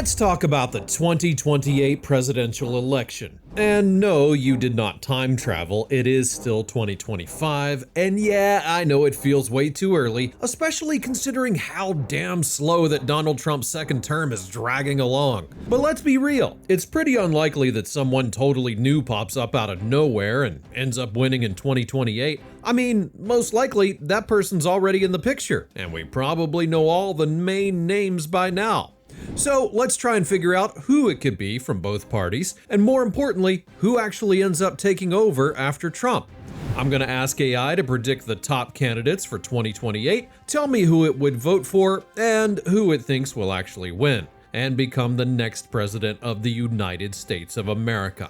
Let's talk about the 2028 presidential election. And no, you did not time travel, it is still 2025, and yeah, I know it feels way too early, especially considering how damn slow that Donald Trump's second term is dragging along. But let's be real, it's pretty unlikely that someone totally new pops up out of nowhere and ends up winning in 2028. I mean, most likely, that person's already in the picture, and we probably know all the main names by now. So let's try and figure out who it could be from both parties, and more importantly, who actually ends up taking over after Trump. I'm gonna ask AI to predict the top candidates for 2028, tell me who it would vote for, and who it thinks will actually win and become the next president of the United States of America.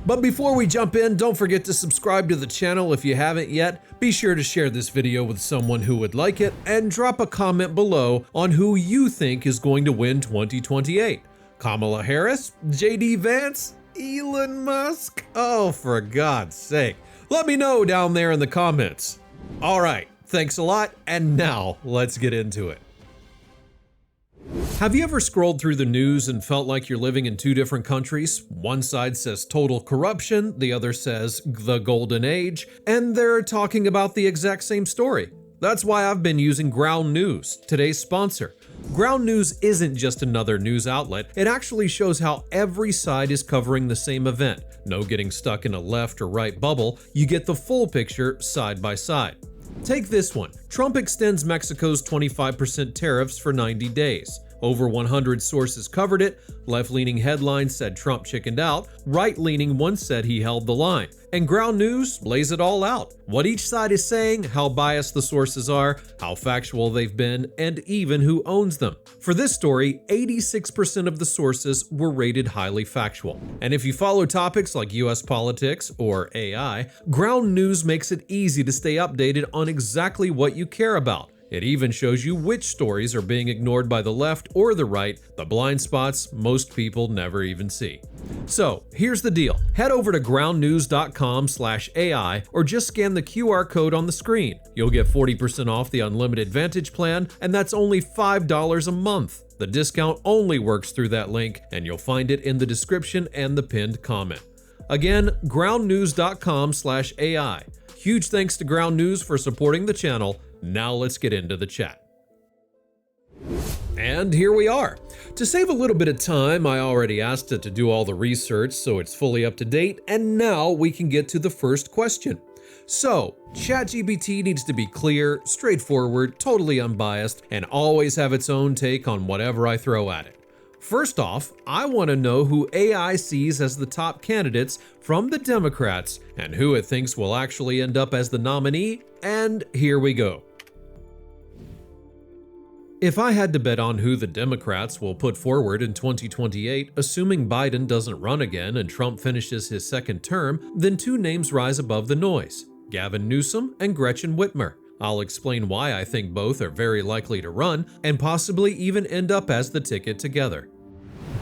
But before we jump in, don't forget to subscribe to the channel if you haven't yet. Be sure to share this video with someone who would like it, and drop a comment below on who you think is going to win 2028. Kamala Harris? JD Vance? Elon Musk? Oh, for God's sake. Let me know down there in the comments. All right, thanks a lot, and now let's get into it. Have you ever scrolled through the news and felt like you're living in two different countries? One side says total corruption, the other says the golden age, and they're talking about the exact same story. That's why I've been using Ground News, today's sponsor. Ground News isn't just another news outlet, it actually shows how every side is covering the same event. No getting stuck in a left or right bubble, you get the full picture side by side. Take this one. Trump extends Mexico's 25% tariffs for 90 days. Over 100 sources covered it. Left-leaning headlines said Trump chickened out. Right-leaning ones said he held the line. And Ground News lays it all out. What each side is saying, how biased the sources are, how factual they've been, and even who owns them. For this story, 86% of the sources were rated highly factual. And if you follow topics like US politics or AI, Ground News makes it easy to stay updated on exactly what you care about. It even shows you which stories are being ignored by the left or the right, the blind spots most people never even see. So here's the deal. Head over to groundnews.com/AI or just scan the QR code on the screen. You'll get 40% off the Unlimited Vantage plan, and that's only $5 a month. The discount only works through that link, and you'll find it in the description and the pinned comment. Again, groundnews.com/AI. Huge thanks to Ground News for supporting the channel. Now let's get into the chat. And here we are. To save a little bit of time, I already asked it to do all the research so it's fully up to date, and now we can get to the first question. So, ChatGPT needs to be clear, straightforward, totally unbiased, and always have its own take on whatever I throw at it. First off, I want to know who AI sees as the top candidates from the Democrats and who it thinks will actually end up as the nominee, and here we go. If I had to bet on who the Democrats will put forward in 2028, assuming Biden doesn't run again and Trump finishes his second term, then two names rise above the noise: Gavin Newsom and Gretchen Whitmer. I'll explain why I think both are very likely to run and possibly even end up as the ticket together.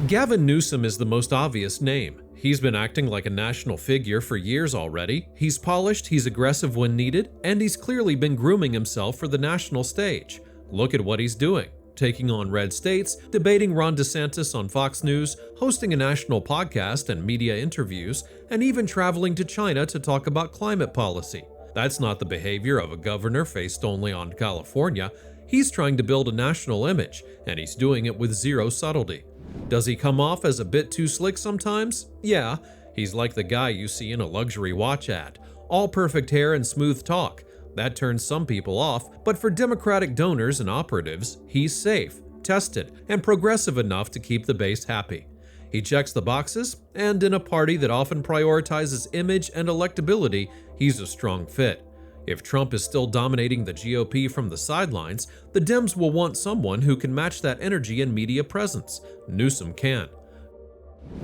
Gavin Newsom is the most obvious name. He's been acting like a national figure for years already. He's polished, he's aggressive when needed, and he's clearly been grooming himself for the national stage. Look at what he's doing. Taking on red states, debating Ron DeSantis on Fox News, hosting a national podcast and media interviews, and even traveling to China to talk about climate policy. That's not the behavior of a governor faced only on California. He's trying to build a national image, and he's doing it with zero subtlety. Does he come off as a bit too slick sometimes? Yeah, he's like the guy you see in a luxury watch ad. All perfect hair and smooth talk. That turns some people off, but for Democratic donors and operatives, he's safe, tested, and progressive enough to keep the base happy. He checks the boxes, and in a party that often prioritizes image and electability, he's a strong fit. If Trump is still dominating the GOP from the sidelines, the Dems will want someone who can match that energy and media presence. Newsom can.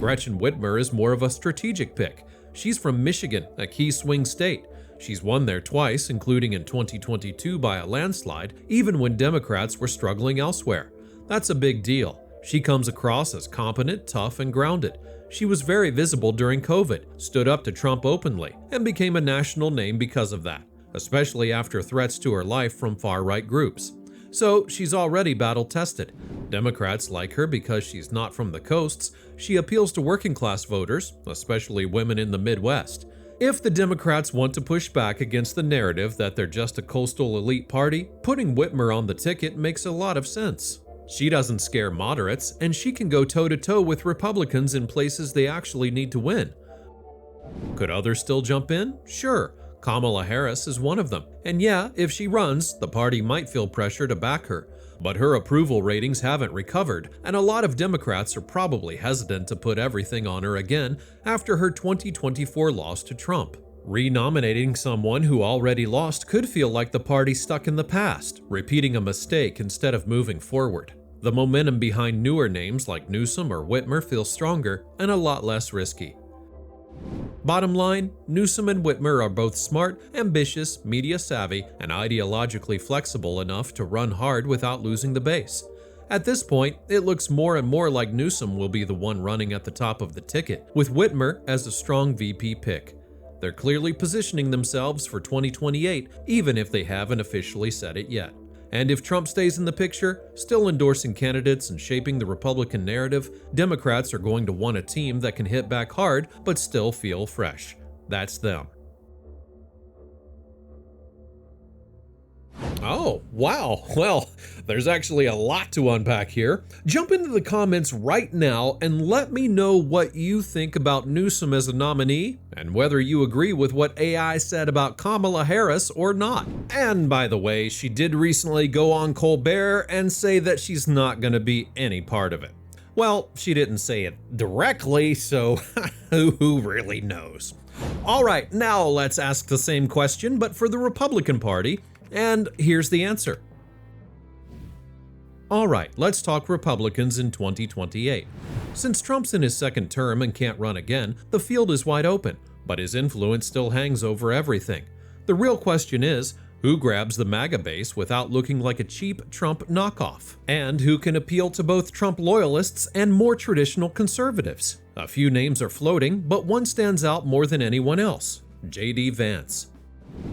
Gretchen Whitmer is more of a strategic pick. She's from Michigan, a key swing state. She's won there twice, including in 2022 by a landslide, even when Democrats were struggling elsewhere. That's a big deal. She comes across as competent, tough, and grounded. She was very visible during COVID, stood up to Trump openly, and became a national name because of that, especially after threats to her life from far-right groups. so she's already battle-tested. Democrats like her because she's not from the coasts. She appeals to working-class voters, especially women in the Midwest. If the Democrats want to push back against the narrative that they're just a coastal elite party, putting Whitmer on the ticket makes a lot of sense. She doesn't scare moderates, and she can go toe-to-toe with Republicans in places they actually need to win. Could others still jump in? Sure. Kamala Harris is one of them. And yeah, if she runs, the party might feel pressure to back her. But her approval ratings haven't recovered, and a lot of Democrats are probably hesitant to put everything on her again after her 2024 loss to Trump. Renominating someone who already lost could feel like the party stuck in the past, repeating a mistake instead of moving forward. The momentum behind newer names like Newsom or Whitmer feels stronger and a lot less risky. Bottom line, Newsom and Whitmer are both smart, ambitious, media-savvy, and ideologically flexible enough to run hard without losing the base. At this point, it looks more and more like Newsom will be the one running at the top of the ticket, with Whitmer as a strong VP pick. They're clearly positioning themselves for 2028, even if they haven't officially said it yet. And if Trump stays in the picture, still endorsing candidates and shaping the Republican narrative, Democrats are going to want a team that can hit back hard but still feel fresh. That's them. Oh, wow. Well, there's actually a lot to unpack here. Jump into the comments right now and let me know what you think about Newsom as a nominee and whether you agree with what AI said about Kamala Harris or not. And by the way, she did recently go on Colbert and say that she's not going to be any part of it. Well, she didn't say it directly, so who really knows? All right, now let's ask the same question, but for the Republican Party. And here's the answer. Alright, let's talk Republicans in 2028. Since Trump's in his second term and can't run again, the field is wide open, but his influence still hangs over everything. The real question is, who grabs the MAGA base without looking like a cheap Trump knockoff? And who can appeal to both Trump loyalists and more traditional conservatives? A few names are floating, but one stands out more than anyone else: J.D. Vance.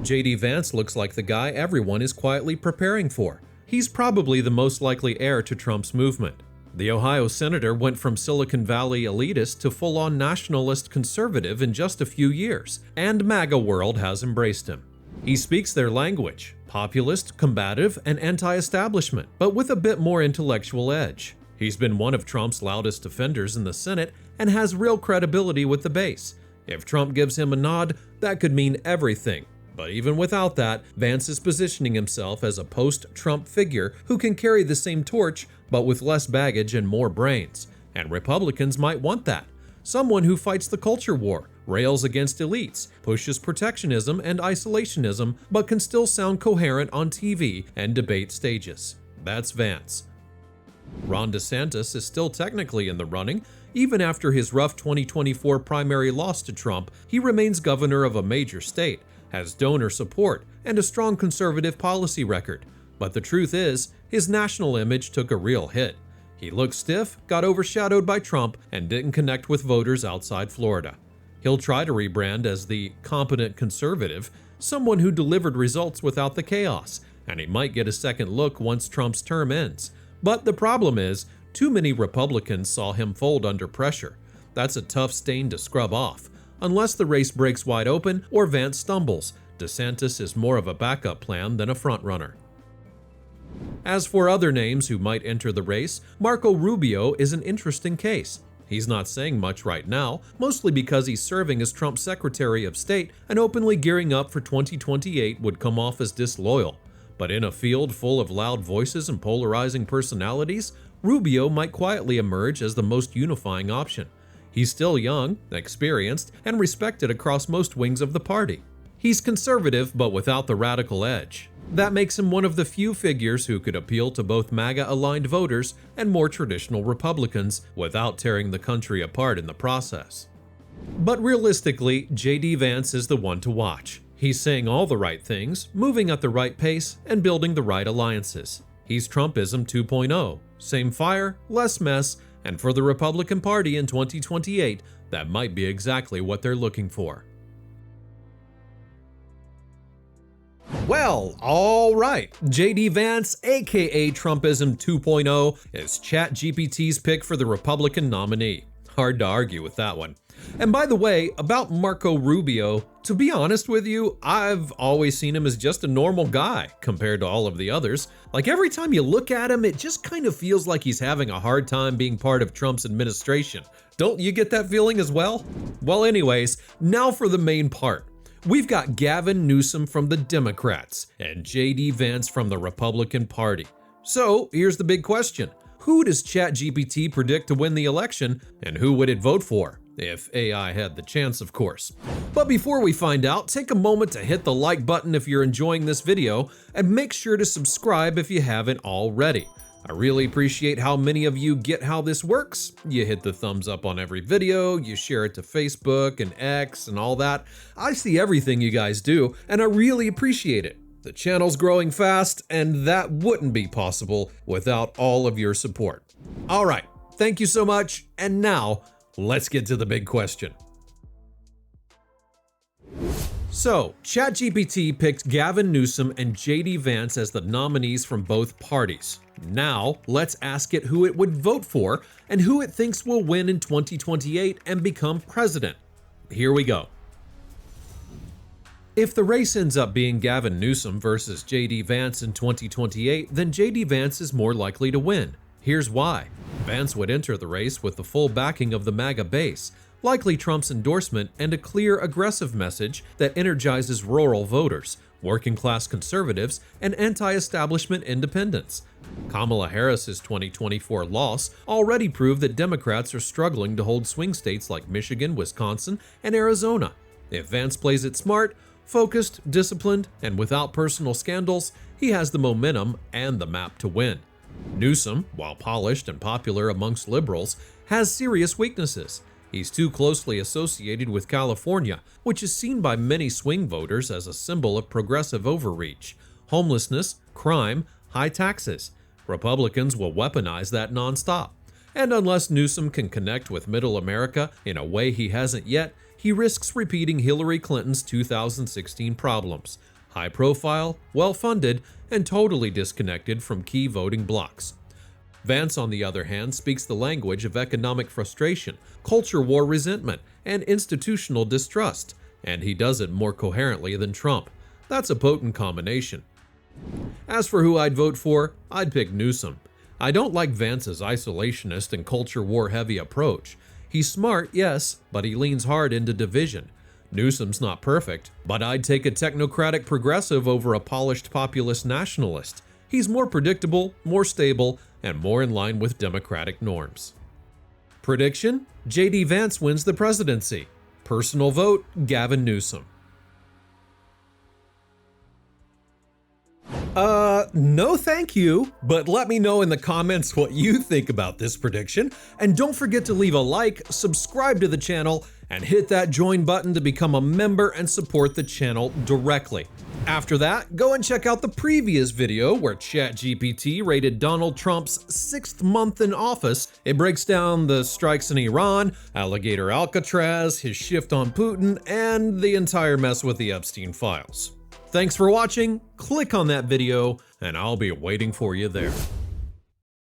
J.D. Vance looks like the guy everyone is quietly preparing for. He's probably the most likely heir to Trump's movement. The Ohio senator went from Silicon Valley elitist to full-on nationalist conservative in just a few years, and MAGA world has embraced him. He speaks their language, populist, combative, and anti-establishment, but with a bit more intellectual edge. He's been one of Trump's loudest defenders in the Senate and has real credibility with the base. If Trump gives him a nod, that could mean everything. But even without that, Vance is positioning himself as a post-Trump figure who can carry the same torch, but with less baggage and more brains. And Republicans might want that. Someone who fights the culture war, rails against elites, pushes protectionism and isolationism, but can still sound coherent on TV and debate stages. That's Vance. Ron DeSantis is still technically in the running. Even after his rough 2024 primary loss to Trump, he remains governor of a major state, has donor support, and a strong conservative policy record. But the truth is, his national image took a real hit. He looked stiff, got overshadowed by Trump, and didn't connect with voters outside Florida. He'll try to rebrand as the competent conservative, someone who delivered results without the chaos, and he might get a second look once Trump's term ends. But the problem is, too many Republicans saw him fold under pressure. That's a tough stain to scrub off. Unless the race breaks wide open or Vance stumbles, DeSantis is more of a backup plan than a frontrunner. As for other names who might enter the race, Marco Rubio is an interesting case. He's not saying much right now, mostly because he's serving as Trump's Secretary of State, and openly gearing up for 2028 would come off as disloyal. But in a field full of loud voices and polarizing personalities, Rubio might quietly emerge as the most unifying option. He's still young, experienced, and respected across most wings of the party. He's conservative, but without the radical edge. That makes him one of the few figures who could appeal to both MAGA-aligned voters and more traditional Republicans without tearing the country apart in the process. But realistically, J.D. Vance is the one to watch. He's saying all the right things, moving at the right pace, and building the right alliances. He's Trumpism 2.0. Same fire, less mess, and for the Republican Party in 2028, that might be exactly what they're looking for. Well, all right. JD Vance, aka Trumpism 2.0, is ChatGPT's pick for the Republican nominee. Hard to argue with that one. And by the way, about Marco Rubio, to be honest with you, I've always seen him as just a normal guy compared to all of the others. Like every time you look at him, it just kind of feels like he's having a hard time being part of Trump's administration. Don't you get that feeling as well? Well, anyways, now for the main part. We've got Gavin Newsom from the Democrats and JD Vance from the Republican Party. So here's the big question. Who does ChatGPT predict to win the election, and who would it vote for? If AI had the chance, of course. But before we find out, take a moment to hit the like button if you're enjoying this video, and make sure to subscribe if you haven't already. I really appreciate how many of you get how this works. You hit the thumbs up on every video, you share it to Facebook and X and all that. I see everything you guys do, and I really appreciate it. The channel's growing fast, and that wouldn't be possible without all of your support. All right, thank you so much, and now, let's get to the big question. So, ChatGPT picked Gavin Newsom and JD Vance as the nominees from both parties. Now, let's ask it who it would vote for and who it thinks will win in 2028 and become president. Here we go. If the race ends up being Gavin Newsom versus JD Vance in 2028, then JD Vance is more likely to win. Here's why. Vance would enter the race with the full backing of the MAGA base, likely Trump's endorsement, and a clear, aggressive message that energizes rural voters, working-class conservatives, and anti-establishment independents. Kamala Harris's 2024 loss already proved that Democrats are struggling to hold swing states like Michigan, Wisconsin, and Arizona. If Vance plays it smart, focused, disciplined, and without personal scandals, he has the momentum and the map to win. Newsom, while polished and popular amongst liberals, has serious weaknesses. He's too closely associated with California, which is seen by many swing voters as a symbol of progressive overreach, homelessness, crime, high taxes. Republicans will weaponize that nonstop. And unless Newsom can connect with middle America in a way he hasn't yet, he risks repeating Hillary Clinton's 2016 problems: high profile, well-funded, and totally disconnected from key voting blocs. Vance, on the other hand, speaks the language of economic frustration, culture war resentment, and institutional distrust, and he does it more coherently than Trump. That's a potent combination. As for who I'd vote for, I'd pick Newsom. I don't like Vance's isolationist and culture war-heavy approach. He's smart, yes, but he leans hard into division. Newsom's not perfect, but I'd take a technocratic progressive over a polished populist nationalist. He's more predictable, more stable, and more in line with democratic norms. Prediction: JD Vance wins the presidency. Personal vote: Gavin Newsom. No thank you, but let me know in the comments what you think about this prediction, and don't forget to leave a like, subscribe to the channel, and hit that join button to become a member and support the channel directly. After that, go and check out the previous video where ChatGPT rated Donald Trump's 6th month in office. It breaks down the strikes in Iran, alligator Alcatraz, his shift on Putin, and the entire mess with the Epstein files. Thanks for watching, click on that video, and I'll be waiting for you there.